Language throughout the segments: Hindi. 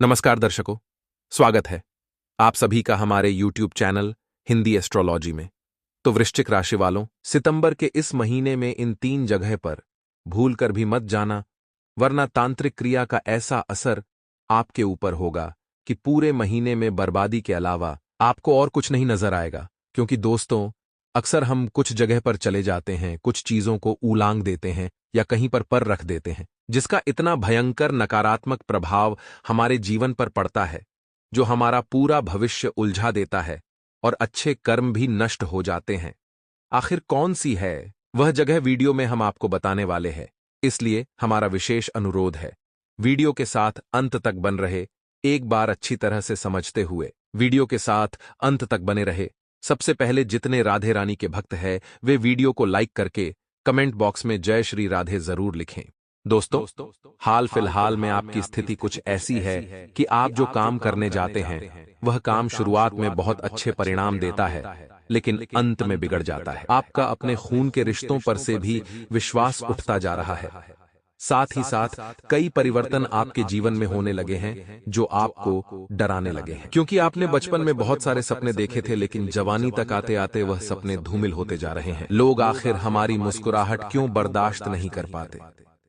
नमस्कार दर्शकों, स्वागत है आप सभी का हमारे YouTube चैनल हिंदी एस्ट्रोलॉजी में। तो वृश्चिक राशि वालों, सितंबर के इस महीने में इन 3 जगह पर भूल कर भी मत जाना, वरना तांत्रिक क्रिया का ऐसा असर आपके ऊपर होगा कि पूरे महीने में बर्बादी के अलावा आपको और कुछ नहीं नजर आएगा। क्योंकि दोस्तों, अक्सर हम कुछ जगह पर चले जाते हैं, कुछ चीजों को उलांग देते हैं या कहीं पर रख देते हैं, जिसका इतना भयंकर नकारात्मक प्रभाव हमारे जीवन पर पड़ता है, जो हमारा पूरा भविष्य उलझा देता है और अच्छे कर्म भी नष्ट हो जाते हैं। आखिर कौन सी है वह जगह, वीडियो में हम आपको बताने वाले हैं। इसलिए हमारा विशेष अनुरोध है, वीडियो के साथ अंत तक बन रहे, एक बार अच्छी तरह से समझते हुए वीडियो के साथ अंत तक बने रहे। सबसे पहले जितने राधे रानी के भक्त हैं वे वीडियो को लाइक करके कमेंट बॉक्स में जय श्री राधे जरूर लिखें। दोस्तों, हाल फिलहाल में आपकी स्थिति कुछ ऐसी है कि आप जो काम करने जाते हैं वह काम शुरुआत में बहुत अच्छे परिणाम देता है, लेकिन अंत में बिगड़ जाता है। आपका अपने खून के रिश्तों पर से भी विश्वास उठता जा रहा है। साथ ही साथ कई परिवर्तन आपके जीवन में होने लगे हैं जो आपको डराने लगे हैं, क्योंकि आपने बचपन में बहुत सारे सपने देखे थे, लेकिन जवानी तक आते आते वह सपने धूमिल होते जा रहे हैं। लोग आखिर हमारी मुस्कुराहट क्यों बर्दाश्त नहीं कर पाते?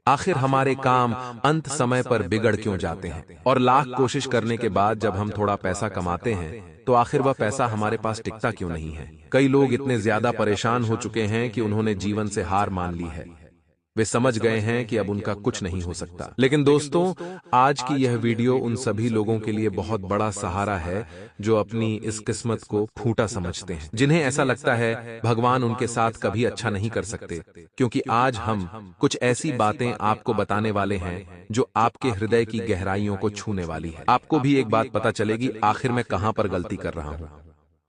आखिर हमारे काम अंत समय पर बिगड़ क्यों जाते हैं? और लाख कोशिश करने के बाद जब हम थोड़ा पैसा कमाते हैं तो आखिर वह पैसा हमारे पास टिकता क्यों नहीं है? कई लोग इतने ज्यादा परेशान हो चुके हैं कि उन्होंने जीवन से हार मान ली है। वे समझ गए हैं कि अब उनका कुछ नहीं हो सकता। लेकिन दोस्तों, आज की यह वीडियो उन सभी लोगों के लिए बहुत बड़ा सहारा है जो अपनी इस किस्मत को फूटा समझते हैं, जिन्हें ऐसा लगता है भगवान उनके साथ कभी अच्छा नहीं कर सकते। क्योंकि आज हम कुछ ऐसी बातें आपको बताने वाले हैं जो आपके हृदय की गहराइयों को छूने वाली है। आपको भी एक बात पता चलेगी आखिर मैं कहां पर गलती कर रहा हूं।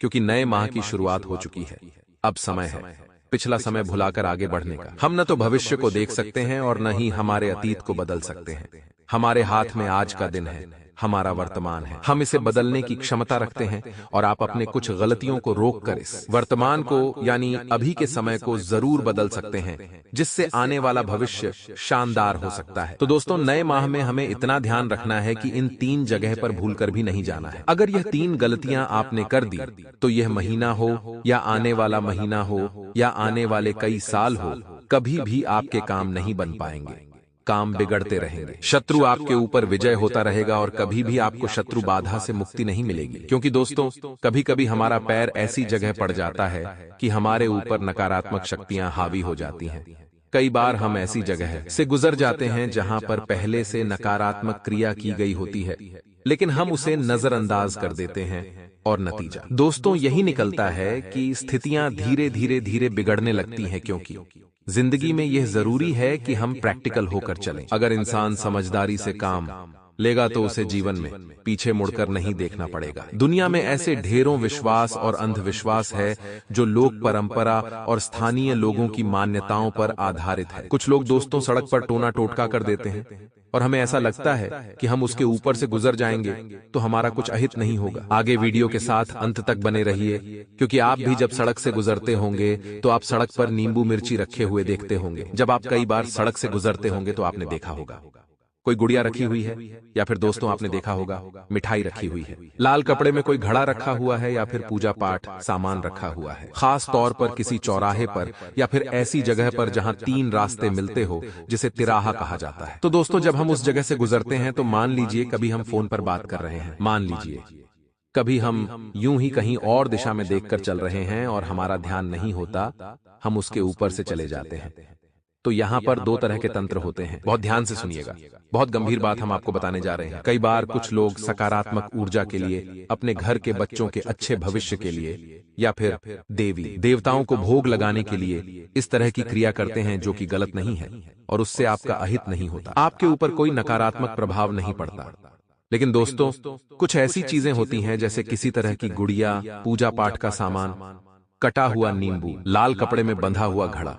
क्योंकि नए माह की शुरुआत हो चुकी है, अब समय है पिछला समय भुलाकर आगे बढ़ने का। हम न तो भविष्य को देख सकते हैं और न ही हमारे अतीत को बदल सकते हैं। हमारे हाथ में आज का दिन है, हमारा वर्तमान है। हम इसे बदलने की क्षमता रखते हैं और आप अपने कुछ गलतियों को रोककर इस वर्तमान को यानी अभी के समय को जरूर बदल सकते हैं, जिससे आने वाला भविष्य शानदार हो सकता है। तो दोस्तों, नए माह में हमें इतना ध्यान रखना है कि इन 3 जगह पर भूलकर भी नहीं जाना है। अगर यह 3 गलतियां आपने कर दी तो यह महीना हो या आने वाला महीना हो या आने वाले कई साल हो, कभी भी आपके काम नहीं बन पाएंगे। काम बिगड़ते रहेंगे, शत्रु आपके ऊपर विजय होता रहेगा और कभी भी आपको शत्रु बाधा से मुक्ति नहीं मिलेगी। क्योंकि दोस्तों, कभी कभी हमारा पैर ऐसी जगह पड़ जाता है कि हमारे ऊपर नकारात्मक शक्तियां हावी हो जाती हैं। कई बार हम ऐसी जगह से गुजर जाते हैं जहां पर पहले से नकारात्मक क्रिया की गई होती है, लेकिन हम उसे नजरअंदाज कर देते हैं और नतीजा दोस्तों यही निकलता है कि स्थितियां धीरे धीरे बिगड़ने लगती हैं। क्योंकि जिंदगी में यह जरूरी है कि हम प्रैक्टिकल होकर चलें। अगर इंसान समझदारी से काम लेगा तो उसे जीवन में पीछे मुड़कर नहीं देखना पड़ेगा। दुनिया में ऐसे ढेरों विश्वास और अंधविश्वास है जो लोक परंपरा और स्थानीय लोगों की मान्यताओं पर आधारित है। कुछ लोग दोस्तों सड़क पर टोना टोटका कर देते हैं और हमें ऐसा लगता है कि हम उसके ऊपर से गुजर जाएंगे तो हमारा कुछ अहित नहीं होगा। आगे वीडियो के साथ अंत तक बने रहिए, क्योंकि आप भी जब सड़क से गुजरते होंगे तो आप सड़क पर नींबू मिर्ची रखे हुए देखते होंगे। जब आप कई बार सड़क से गुजरते होंगे तो आपने देखा होगा कोई गुड़िया रखी हुई है, या फिर दोस्तों आपने देखा होगा मिठाई रखी हुई है, लाल कपड़े में कोई घड़ा रखा हुआ है, या फिर पूजा पाठ सामान रखा हुआ है। खास तौर पर किसी चौराहे पर या फिर ऐसी जगह पर जहां 3 रास्ते मिलते हो, जिसे तिराहा कहा जाता है। तो दोस्तों, जब हम उस जगह से गुजरते हैं तो मान लीजिए कभी हम फोन पर बात कर रहे हैं, मान लीजिए कभी हम यूं ही कहीं और दिशा में देखकर चल रहे हैं और हमारा ध्यान नहीं होता, हम उसके ऊपर से चले जाते हैं। तो यहाँ पर 2 तरह के तंत्र होते हैं, बहुत ध्यान से सुनिएगा। बहुत गंभीर बात हम आपको बताने जा रहे हैं। कई बार कुछ लोग सकारात्मक ऊर्जा के लिए, अपने घर के बच्चों के अच्छे भविष्य के लिए, या फिर देवी देवताओं को भोग लगाने के लिए इस तरह की क्रिया करते हैं, जो कि गलत नहीं है और उससे आपका अहित नहीं होता, आपके ऊपर कोई नकारात्मक प्रभाव नहीं पड़ता। लेकिन दोस्तों, कुछ ऐसी चीजें होती हैं जैसे किसी तरह की गुड़िया, पूजा पाठ का सामान, कटा हुआ नींबू, लाल कपड़े में बंधा हुआ घड़ा,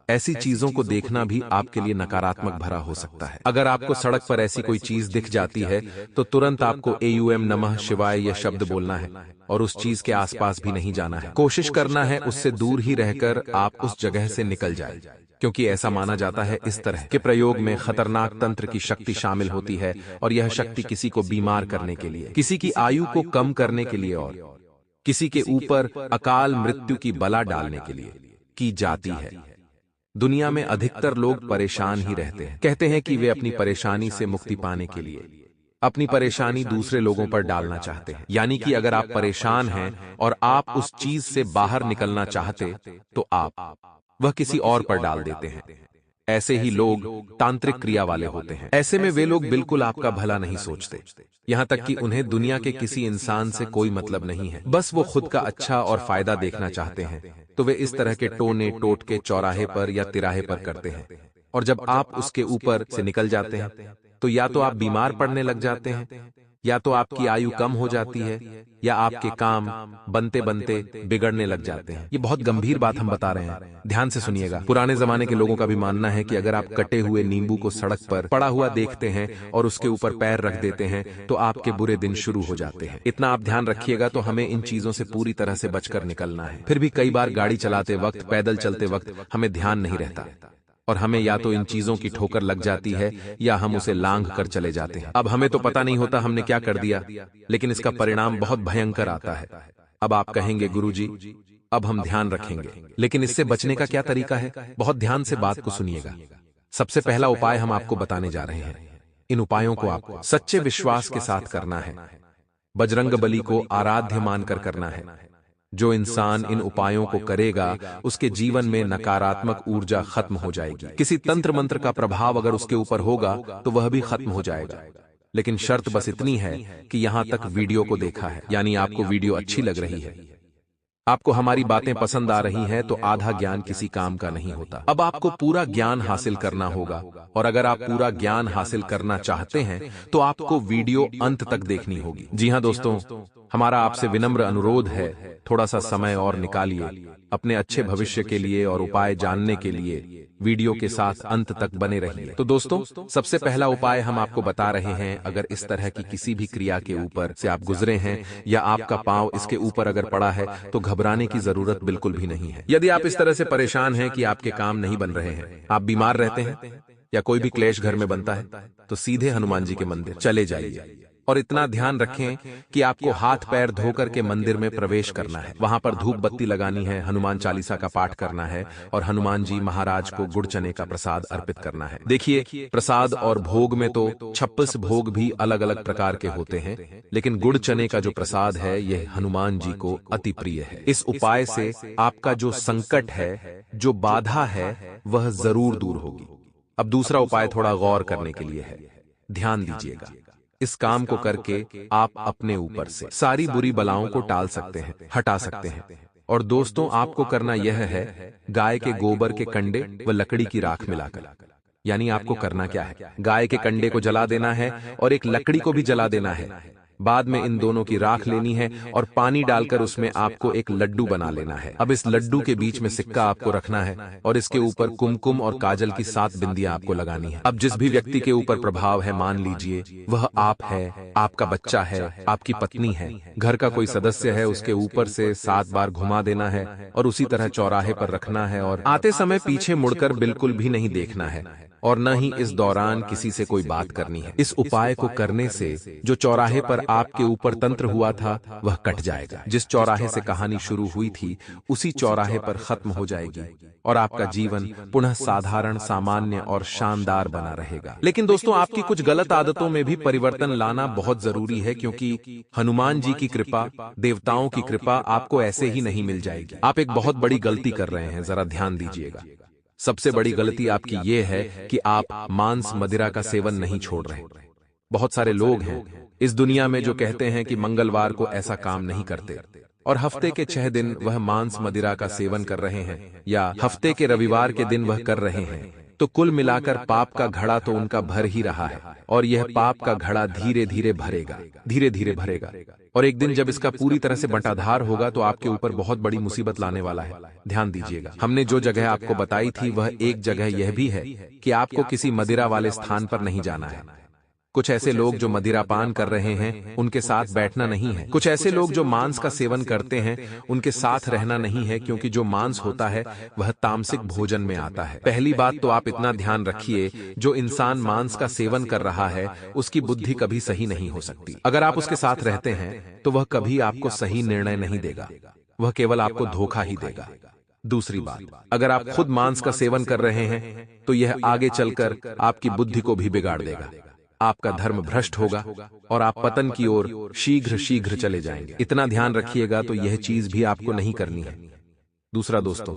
ऐसी चीजों को देखना भी आपके लिए नकारात्मक भरा हो सकता है। अगर आपको सड़क पर ऐसी कोई चीज दिख जाती है तो तुरंत आपको एयूएम नमः शिवाय यह शब्द बोलना है और उस चीज के आसपास भी नहीं जाना है। कोशिश करना है उससे दूर ही रहकर आप उस जगह से निकल जाए, क्योंकि ऐसा माना जाता है इस तरह के प्रयोग में खतरनाक तंत्र की शक्ति शामिल होती है और यह शक्ति किसी को बीमार करने के लिए, किसी की आयु को कम करने के लिए और किसी के ऊपर अकाल मृत्यु की बला डालने के लिए की जाती है। दुनिया में अधिकतर लोग परेशान ही रहते हैं। कहते हैं कि वे अपनी परेशानी से मुक्ति पाने के लिए अपनी परेशानी दूसरे लोगों पर डालना चाहते हैं। यानी कि अगर आप परेशान हैं और आप उस चीज से बाहर निकलना चाहते तो आप वह किसी और पर डाल देते हैं। ऐसे ही लोग तांत्रिक क्रिया वाले होते हैं। ऐसे में वे लोग बिल्कुल आपका भला नहीं सोचते, यहां तक कि उन्हें दुनिया के किसी इंसान से कोई मतलब नहीं है, बस वो खुद का अच्छा और फायदा देखना चाहते हैं। तो वे इस तरह के टोने टोटके चौराहे पर या तिराहे पर करते हैं, और जब आप उसके ऊपर से निकल जाते हैं तो या तो आप बीमार पड़ने लग जाते हैं, या तो आपकी आयु कम हो जाती है, या आपके काम बनते बनते बिगड़ने लग जाते हैं। ये बहुत गंभीर बात हम बता रहे हैं, ध्यान से सुनिएगा। पुराने जमाने के लोगों का भी मानना है कि अगर आप कटे हुए नींबू को सड़क पर पड़ा हुआ देखते हैं और उसके ऊपर पैर रख देते हैं तो आपके बुरे दिन शुरू हो जाते हैं। इतना आप ध्यान रखिएगा। तो हमें इन चीजों से पूरी तरह से बचकर निकलना है। फिर भी कई बार गाड़ी चलाते वक्त, पैदल चलते वक्त हमें ध्यान नहीं रहता और हमें या तो इन चीजों की ठोकर लग जाती है या हम उसे लांघ कर चले जाते हैं। अब हमें तो पता नहीं होता हमने क्या कर दिया, लेकिन इसका परिणाम बहुत भयंकर आता है। अब आप कहेंगे, गुरुजी अब हम ध्यान रखेंगे, लेकिन इससे बचने का क्या तरीका है? बहुत ध्यान से बात को सुनिएगा। सबसे पहला उपाय हम आपको बताने जा रहे हैं। इन उपायों को आपको सच्चे विश्वास के साथ करना है। बजरंगबली को आराध्य मानकर करना है। जो इंसान इन उपायों को करेगा उसके जीवन में नकारात्मक ऊर्जा खत्म हो जाएगी। किसी तंत्र मंत्र का प्रभाव अगर उसके ऊपर होगा तो वह भी खत्म हो जाएगा। लेकिन शर्त बस इतनी है कि यहां तक वीडियो को देखा है, यानी आपको वीडियो अच्छी लग रही है, आपको हमारी बातें पसंद आ रही हैं, तो आधा ज्ञान किसी काम का नहीं होता। अब आपको पूरा ज्ञान हासिल करना होगा, और अगर आप पूरा ज्ञान हासिल करना चाहते हैं तो आपको वीडियो अंत तक देखनी होगी। जी हां दोस्तों, हमारा आपसे विनम्र अनुरोध है, थोड़ा सा समय और निकालिए अपने अच्छे भविष्य के लिए और उपाय जानने के लिए वीडियो के साथ अंत तक बने रहिए। तो दोस्तों, सबसे पहला उपाय हम आपको बता रहे हैं। अगर इस तरह की किसी भी क्रिया के ऊपर से आप गुजरे हैं या आपका पांव इसके ऊपर अगर पड़ा है तो घबराने की जरूरत बिल्कुल भी नहीं है। यदि आप इस तरह से परेशान हैं कि आपके काम नहीं बन रहे हैं, आप बीमार रहते हैं या कोई भी क्लेश घर में बनता है, तो सीधे हनुमान जी के मंदिर चले जाइए और इतना ध्यान रखें कि आपको हाथ पैर धोकर के मंदिर में प्रवेश करना है। वहां पर धूप बत्ती लगानी है, हनुमान चालीसा का पाठ करना है और हनुमान जी महाराज को गुड़ चने का प्रसाद अर्पित करना है। देखिए, प्रसाद और भोग में तो 26 भोग भी अलग अलग प्रकार के होते हैं, लेकिन गुड़ चने का जो प्रसाद है यह हनुमान जी को अति प्रिय है। इस उपाय से आपका जो संकट है, जो बाधा है, वह जरूर दूर होगी। अब दूसरा उपाय थोड़ा गौर करने के लिए है, ध्यान दीजिएगा। इस काम को करके आप अपने ऊपर से सारी बुरी बलाओं को टाल सकते हैं, हटा सकते हैं। और दोस्तों, आपको करना यह है, गाय के गोबर के कंडे व लकड़ी की राख मिलाकर, यानी आपको करना क्या है, गाय के कंडे को जला देना है और एक लकड़ी को भी जला देना है। बाद में इन दोनों की राख लेनी है और पानी डालकर उसमें आपको एक लड्डू बना लेना है। अब इस लड्डू के बीच में सिक्का आपको रखना है और इसके ऊपर कुमकुम और काजल की 7 बिंदियां आपको लगानी है। अब जिस भी व्यक्ति के ऊपर प्रभाव है, मान लीजिए वह आप है, आपका बच्चा है, आपकी पत्नी है, घर का कोई सदस्य है, उसके ऊपर से 7 बार घुमा देना है और उसी तरह चौराहे पर रखना है और आते समय पीछे मुड़कर बिल्कुल भी नहीं देखना है और न ही इस दौरान किसी से कोई बात करनी है। इस उपाय को करने से जो चौराहे पर आपके ऊपर तंत्र हुआ था वह कट जाएगा। जिस चौराहे से कहानी शुरू हुई थी उसी चौराहे पर खत्म हो जाएगी और आपका जीवन पुनः साधारण, सामान्य और शानदार बना रहेगा। लेकिन दोस्तों, आपकी कुछ गलत आदतों में भी परिवर्तन लाना बहुत जरूरी है, क्योंकि हनुमान जी की कृपा, देवताओं की कृपा आपको ऐसे ही नहीं मिल जाएगी। आप एक बहुत बड़ी गलती कर रहे हैं, जरा ध्यान दीजिएगा। सबसे बड़ी गलती आपकी यह है कि आप मांस मदिरा का सेवन नहीं छोड़ रहे। बहुत सारे लोग हैं इस दुनिया में जो कहते हैं कि मंगलवार को ऐसा काम नहीं करते और हफ्ते के 6 दिन वह मांस मदिरा का सेवन कर रहे हैं या हफ्ते के रविवार के दिन वह कर रहे हैं, तो कुल मिलाकर पाप का घड़ा तो उनका भर ही रहा है और यह पाप का घड़ा धीरे धीरे भरेगा, धीरे धीरे भरेगा और एक दिन जब इसका पूरी तरह से बंटाधार होगा तो आपके ऊपर बहुत बड़ी मुसीबत लाने वाला है। ध्यान दीजिएगा, हमने जो जगह आपको बताई थी वह एक जगह यह भी है कि आपको किसी मदिरा वाले स्थान पर नहीं जाना है। कुछ ऐसे लोग जो मदिरापान कर रहे हैं उनके साथ बैठना नहीं है। कुछ ऐसे लोग जो मांस का सेवन करते हैं उनके साथ रहना नहीं है, क्योंकि जो मांस होता है वह तामसिक भोजन में आता है। पहली बात तो आप इतना ध्यान रखिए, जो इंसान मांस का सेवन कर रहा है उसकी बुद्धि कभी सही नहीं हो सकती। अगर आप उसके साथ रहते हैं तो वह कभी आपको सही निर्णय नहीं देगा, वह केवल आपको धोखा ही देगा। दूसरी बात, अगर आप खुद मांस का सेवन कर रहे हैं तो यह आगे चलकर आपकी बुद्धि को भी बिगाड़ देगा, आपका धर्म भ्रष्ट होगा और आप पतन की ओर शीघ्र शीघ्र चले जाएंगे। इतना ध्यान रखिएगा, तो यह चीज भी आपको नहीं करनी है। दूसरा दोस्तों,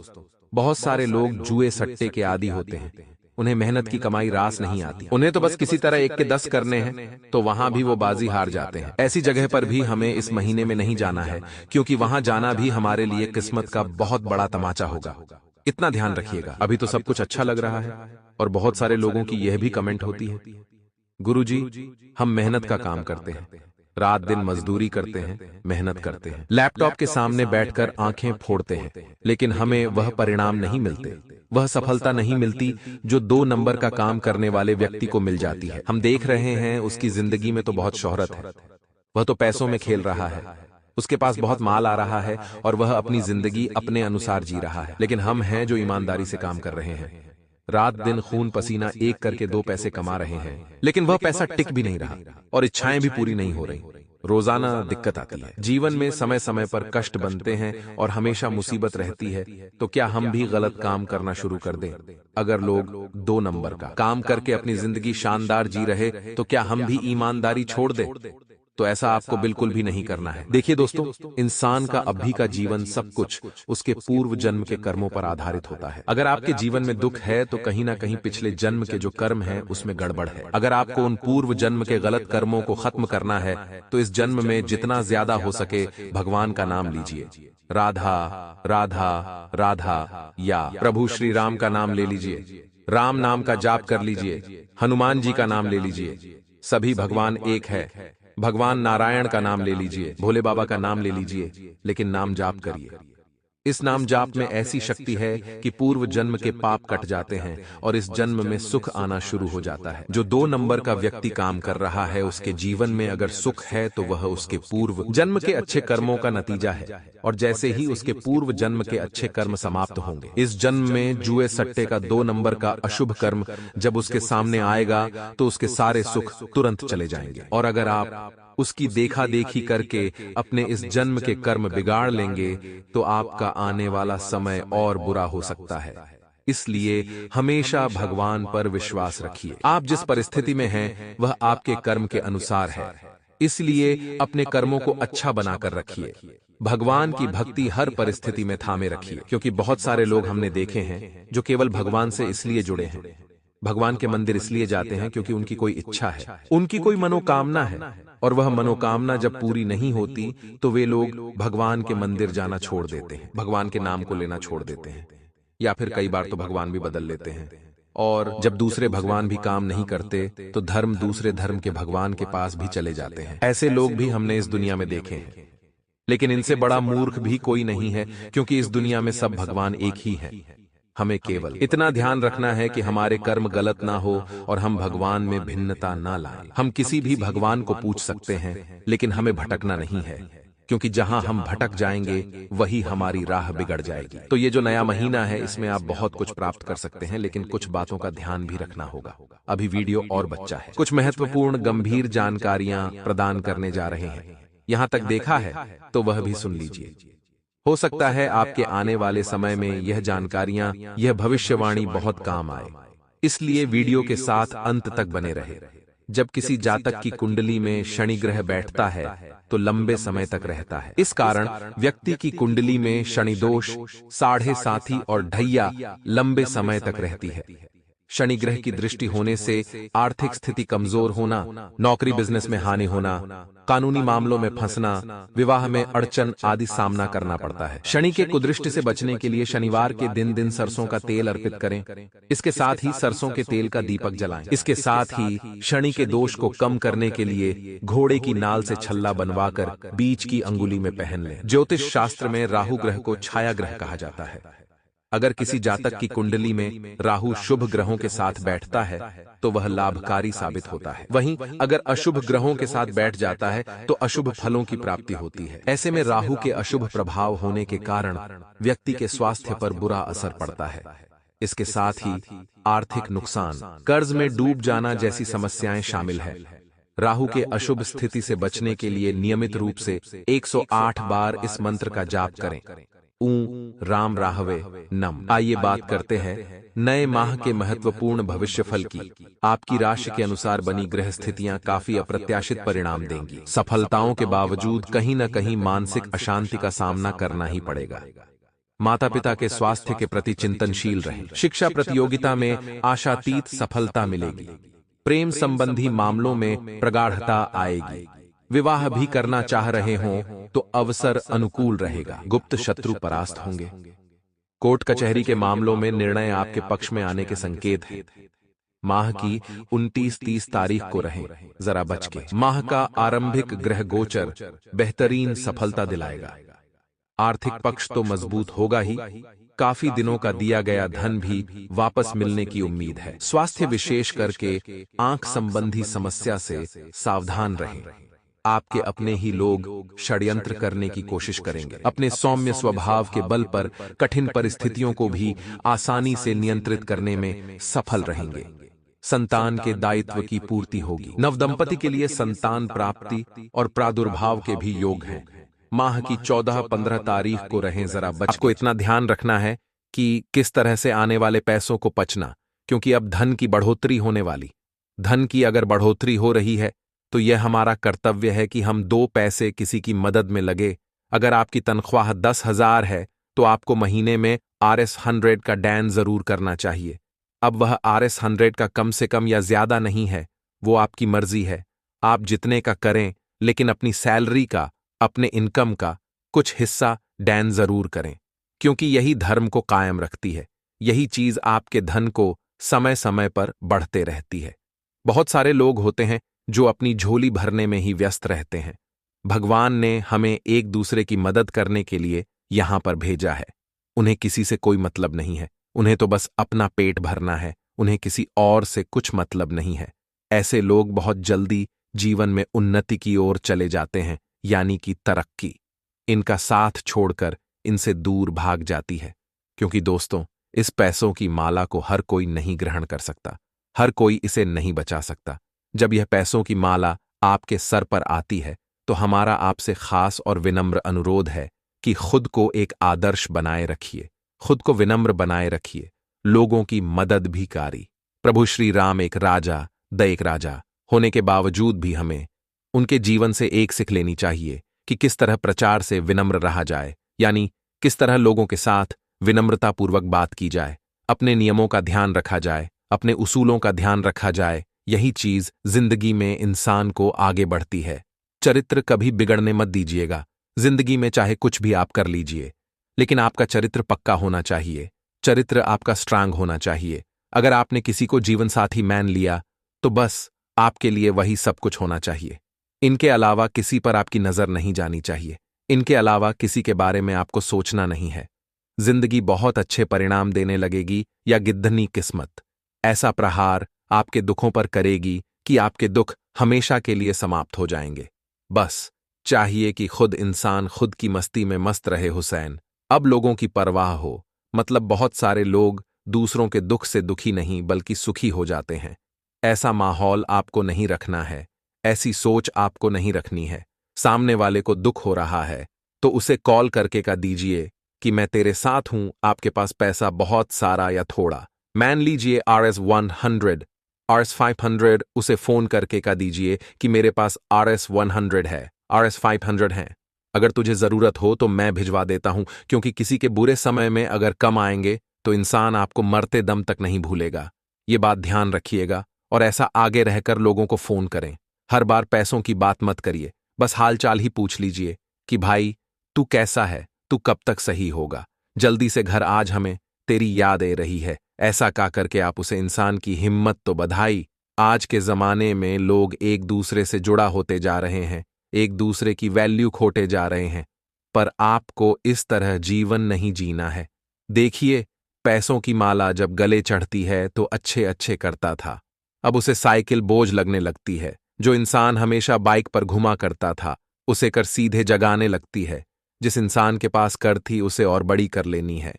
बहुत सारे लोग जुए सट्टे के आदी होते हैं, उन्हें मेहनत की कमाई रास नहीं आती, उन्हें तो बस किसी तरह 1 के 10 करने हैं, तो वहां भी वो बाजी हार जाते हैं। ऐसी जगह पर भी हमें इस महीने में नहीं जाना है, क्योंकि वहां जाना भी हमारे लिए किस्मत का बहुत बड़ा तमाचा होगा। इतना ध्यान रखिएगा। अभी तो सब कुछ अच्छा लग रहा है और बहुत सारे लोगों की यह भी कमेंट होती है, गुरुजी हम मेहनत का काम करते हैं, रात दिन मजदूरी करते हैं, मेहनत करते हैं, लैपटॉप के सामने बैठकर आंखें फोड़ते हैं, लेकिन हमें वह परिणाम नहीं मिलते, वह सफलता नहीं मिलती जो 2 नंबर का काम करने वाले व्यक्ति को मिल जाती है। हम देख रहे हैं उसकी जिंदगी में तो बहुत शोहरत है, वह तो पैसों में खेल रहा है, उसके पास बहुत माल आ रहा है और वह अपनी जिंदगी अपने अनुसार जी रहा है। लेकिन हम हैं जो ईमानदारी से काम कर रहे हैं, रात दिन खून पसीना एक करके 2 पैसे कमा रहे हैं, लेकिन वह पैसा टिक भी नहीं रहा और इच्छाएं भी पूरी नहीं हो रही। रोजाना दिक्कत आती है, जीवन में समय समय पर कष्ट बनते हैं और हमेशा मुसीबत रहती है। तो क्या हम भी गलत काम करना शुरू कर दें? अगर लोग 2 नंबर का काम करके अपनी जिंदगी शानदार जी रहे, तो क्या हम भी ईमानदारी छोड़ दें? तो ऐसा आपको बिल्कुल भी नहीं करना है। देखिए दोस्तों, इंसान का अभी का जीवन सब कुछ उसके पूर्व जन्म के कर्मों पर आधारित होता है। अगर आपके जीवन में दुख है तो कहीं ना कहीं पिछले जन्म के जो कर्म है उसमें गड़बड़ है। अगर आपको उन पूर्व जन्म के गलत कर्मों को खत्म करना है तो इस जन्म में जितना ज्यादा हो सके भगवान का नाम लीजिए। राधा राधा राधा या प्रभु श्री राम का नाम ले लीजिए, राम नाम का जाप कर लीजिए, हनुमान जी का नाम ले लीजिए। सभी भगवान एक है। भगवान नारायण का नाम ले लीजिए, भोले बाबा का नाम ले लीजिए, लेकिन नाम जाप करिए। इस नाम जाप में ऐसी शक्ति है कि पूर्व जन्म के पाप कट जाते हैं और इस जन्म में सुख आना शुरू हो जाता है। जो 2 नंबर का व्यक्ति काम कर रहा है उसके जीवन में अगर सुख है तो वह उसके पूर्व जन्म के अच्छे कर्मों का नतीजा है, और जैसे ही उसके पूर्व जन्म के अच्छे कर्म समाप्त होंगे, इस जन्म में जुए सट्टे का 2 नंबर का अशुभ कर्म जब उसके सामने आएगा तो उसके सारे सुख तुरंत चले जाएंगे। और अगर आप उसकी देखा देखी करके अपने इस जन्म के कर्म बिगाड़ लेंगे तो आपका आने वाला समय और बुरा हो सकता है। इसलिए हमेशा भगवान पर विश्वास रखिए। आप जिस परिस्थिति में हैं वह आपके कर्म के अनुसार है, इसलिए अपने कर्मों को अच्छा बनाकर रखिए। भगवान की भक्ति हर परिस्थिति में थामे रखिए, क्योंकि बहुत सारे लोग हमने देखे हैं जो केवल भगवान से इसलिए जुड़े हैं, भगवान के मंदिर इसलिए जाते हैं क्योंकि उनकी कोई इच्छा है, उनकी कोई मनोकामना है, और वह मनोकामना जब पूरी नहीं होती तो वे लोग भगवान के मंदिर जाना छोड़ देते हैं, भगवान के नाम को लेना छोड़ देते हैं, या फिर कई बार तो भगवान भी बदल लेते हैं। और जब दूसरे भगवान भी काम नहीं करते तो धर्म दूसरे धर्म के भगवान के पास भी चले जाते हैं। ऐसे लोग भी हमने इस दुनिया में देखे हैं, लेकिन इनसे बड़ा मूर्ख भी कोई नहीं है, क्योंकि इस दुनिया में सब भगवान एक ही है। हमें केवल इतना ध्यान रखना है कि हमारे कर्म गलत ना हो और हम भगवान में भिन्नता ना लाएं। हम किसी भी भगवान को पूछ सकते हैं, लेकिन हमें भटकना नहीं है, क्योंकि जहां हम भटक जाएंगे वही हमारी राह बिगड़ जाएगी। तो ये जो नया महीना है इसमें आप बहुत कुछ प्राप्त कर सकते हैं, लेकिन कुछ बातों का ध्यान भी रखना होगा। अभी वीडियो और बच्चा है, कुछ महत्वपूर्ण गंभीर जानकारियां प्रदान करने जा रहे हैं। यहां तक देखा है तो वह भी सुन लीजिए। हो सकता है आपके आने वाले समय में यह जानकारियां, यह भविष्यवाणी बहुत काम आए, इसलिए वीडियो के साथ अंत तक बने रहे। जब किसी जातक की कुंडली में शनि ग्रह बैठता है तो लंबे समय तक रहता है। इस कारण व्यक्ति की कुंडली में शनि दोष, साढ़े साथी और ढैया लंबे समय तक रहती है। शनि ग्रह की दृष्टि होने से आर्थिक स्थिति कमजोर होना, नौकरी बिजनेस में हानि होना, कानूनी मामलों में फंसना, विवाह में अड़चन आदि सामना करना पड़ता है। शनि के कुदृष्टि से बचने के लिए शनिवार के दिन सरसों का तेल अर्पित करें। इसके साथ ही सरसों के तेल का दीपक जलाएं। इसके साथ ही शनि के दोष को कम करने के लिए घोड़े की नाल से छल्ला बनवाकर बीच की अंगुली में पहन लें। ज्योतिष शास्त्र में राहु ग्रह को छाया ग्रह कहा जाता है। अगर किसी जातक की कुंडली में राहु शुभ ग्रहों के साथ बैठता है तो वह लाभकारी साबित होता है। वहीं अगर अशुभ ग्रहों के साथ बैठ जाता है तो अशुभ फलों की प्राप्ति होती है। ऐसे में राहु के अशुभ प्रभाव होने के कारण व्यक्ति के स्वास्थ्य पर बुरा असर पड़ता है। इसके साथ ही आर्थिक नुकसान, कर्ज में डूब जाना जैसी समस्याएं शामिल है। राहु के अशुभ स्थिति से बचने के लिए नियमित रूप से 108 बार इस मंत्र का जाप करें। राम राहवे नम। आइए बात करते हैं नए माह के महत्वपूर्ण भविष्यफल की। आपकी राशि के अनुसार बनी ग्रह स्थितियां काफी अप्रत्याशित परिणाम देंगी। सफलताओं के बावजूद कहीं न कहीं मानसिक अशांति का सामना करना ही पड़ेगा। माता पिता के स्वास्थ्य के प्रति चिंतनशील रहें। शिक्षा प्रतियोगिता में आशातीत सफलता मिलेगी। प्रेम संबंधी मामलों में प्रगाढ़ता आएगी। विवाह भी करना चाह रहे हों तो अवसर अनुकूल रहेगा। गुप्त शत्रु परास्त होंगे। कोर्ट कचहरी के मामलों में निर्णय आपके पक्ष में आने के संकेत हैं। माह की 29-30 तारीख को रहें जरा बच के। माह का आरंभिक ग्रह गोचर बेहतरीन सफलता दिलाएगा। आर्थिक पक्ष तो मजबूत होगा ही, काफी दिनों का दिया गया धन भी वापस मिलने की उम्मीद है। स्वास्थ्य विशेष करके आंख संबंधी समस्या से सावधान रहें। आपके अपने ही लोग षड्यंत्र करने की कोशिश करेंगे। अपने सौम्य स्वभाव के बल पर कठिन परिस्थितियों को भी आसानी से नियंत्रित करने में सफल रहेंगे। संतान के दायित्व की पूर्ति होगी। नवदंपति के लिए संतान प्राप्ति और प्रादुर्भाव के भी योग हैं। माह की 14-15 तारीख को रहें जरा बच। आपको इतना ध्यान रखना है कि किस तरह से आने वाले पैसों को पचना, क्योंकि अब धन की बढ़ोतरी होने वाली। धन की अगर बढ़ोतरी हो रही है तो यह हमारा कर्तव्य है कि हम 2 पैसे किसी की मदद में लगे। अगर आपकी तनख्वाह 10,000 है तो आपको महीने में RS100 का डैन जरूर करना चाहिए। अब वह RS100 का कम से कम या ज्यादा नहीं है, वो आपकी मर्जी है। आप जितने का करें, लेकिन अपनी सैलरी का, अपने इनकम का कुछ हिस्सा डैन जरूर करें, क्योंकि यही धर्म को कायम रखती है। यही चीज आपके धन को समय समय पर बढ़ते रहती है। बहुत सारे लोग होते हैं जो अपनी झोली भरने में ही व्यस्त रहते हैं। भगवान ने हमें एक दूसरे की मदद करने के लिए यहां पर भेजा है। उन्हें किसी से कोई मतलब नहीं है। उन्हें तो बस अपना पेट भरना है। उन्हें किसी और से कुछ मतलब नहीं है। ऐसे लोग बहुत जल्दी जीवन में उन्नति की ओर चले जाते हैं, यानी कि तरक्की। इनका साथ छोड़कर इनसे दूर भाग जाती है, क्योंकि दोस्तों, इस पैसों की माला को हर कोई नहीं ग्रहण कर सकता। हर कोई इसे नहीं बचा सकता। जब यह पैसों की माला आपके सर पर आती है तो हमारा आपसे खास और विनम्र अनुरोध है कि खुद को एक आदर्श बनाए रखिए, खुद को विनम्र बनाए रखिए, लोगों की मदद भी कारी। प्रभु श्री राम एक राजा, दयाक राजा होने के बावजूद भी हमें उनके जीवन से एक सीख लेनी चाहिए कि किस तरह प्रचार से विनम्र रहा जाए, यानी किस तरह लोगों के साथ विनम्रतापूर्वक बात की जाए, अपने नियमों का ध्यान रखा जाए, अपने उसूलों का ध्यान रखा जाए। यही चीज जिंदगी में इंसान को आगे बढ़ती है। चरित्र कभी बिगड़ने मत दीजिएगा। जिंदगी में चाहे कुछ भी आप कर लीजिए, लेकिन आपका चरित्र पक्का होना चाहिए। चरित्र आपका स्ट्रांग होना चाहिए। अगर आपने किसी को जीवन साथी मान लिया तो बस आपके लिए वही सब कुछ होना चाहिए। इनके अलावा किसी पर आपकी नजर नहीं जानी चाहिए। इनके अलावा किसी के बारे में आपको सोचना नहीं है। जिंदगी बहुत अच्छे परिणाम देने लगेगी या गिद्धनी किस्मत ऐसा प्रहार आपके दुखों पर करेगी कि आपके दुख हमेशा के लिए समाप्त हो जाएंगे। बस चाहिए कि खुद इंसान खुद की मस्ती में मस्त रहे। हुसैन, अब लोगों की परवाह हो, मतलब बहुत सारे लोग दूसरों के दुख से दुखी नहीं बल्कि सुखी हो जाते हैं। ऐसा माहौल आपको नहीं रखना है। ऐसी सोच आपको नहीं रखनी है। सामने वाले को दुख हो रहा है तो उसे कॉल करके का दीजिए कि मैं तेरे साथ हूं। आपके पास पैसा बहुत सारा या थोड़ा, मान लीजिए RS100, RS500, उसे फोन करके का दीजिए कि मेरे पास RS100 है, RS500 है। अगर तुझे जरूरत हो तो मैं भिजवा देता हूं, क्योंकि किसी के बुरे समय में अगर कम आएंगे तो इंसान आपको मरते दम तक नहीं भूलेगा। ये बात ध्यान रखिएगा और ऐसा आगे रहकर लोगों को फोन करें। हर बार पैसों की बात मत करिए, बस हालचाल ही पूछ लीजिए कि भाई तू कैसा है, तू कब तक सही होगा, जल्दी से घर आज हमें तेरी याद आ रही है। ऐसा का करके आप उसे इंसान की हिम्मत तो बधाई। आज के जमाने में लोग एक दूसरे से जुड़ा होते जा रहे हैं, एक दूसरे की वैल्यू खोटे जा रहे हैं, पर आपको इस तरह जीवन नहीं जीना है। देखिए पैसों की माला जब गले चढ़ती है तो अच्छे अच्छे करता था, अब उसे साइकिल बोझ लगने लगती है। जो इंसान हमेशा बाइक पर घुमा करता था उसे कर सीधे जगाने लगती है। जिस इंसान के पास कर थी उसे और बड़ी कर लेनी है।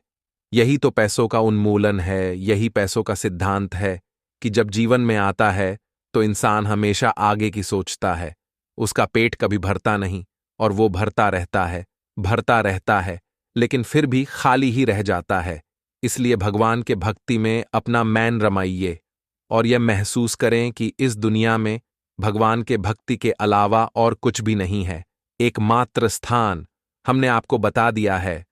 यही तो पैसों का उन्मूलन है, यही पैसों का सिद्धांत है कि जब जीवन में आता है तो इंसान हमेशा आगे की सोचता है। उसका पेट कभी भरता नहीं और वो भरता रहता है, लेकिन फिर भी खाली ही रह जाता है। इसलिए भगवान के भक्ति में अपना मैन रमाइए और यह महसूस करें कि इस दुनिया में भगवान के भक्ति के अलावा और कुछ भी नहीं है। एकमात्र स्थान हमने आपको बता दिया है